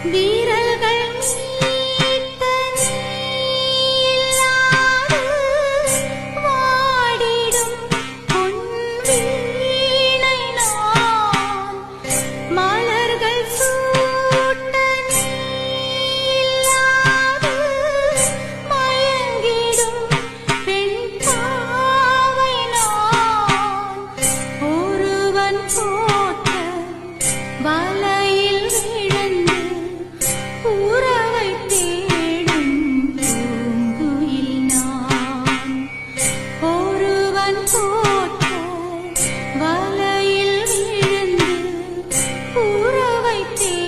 வீரர்கள் மீட்ட நீயில்லாது வாடிடும் பொன் வீணை நான் மலர்கள் சூட்ட நீயில்லாது மயங்கிடும் பெண் பாவை நான் ஒருவன் போட்ட வலையில் விழுந்து உறவை தேடும் பூங்குயில் நான் ஒருவன் போட்ட வலையில் விழுந்து உறவை தேடும்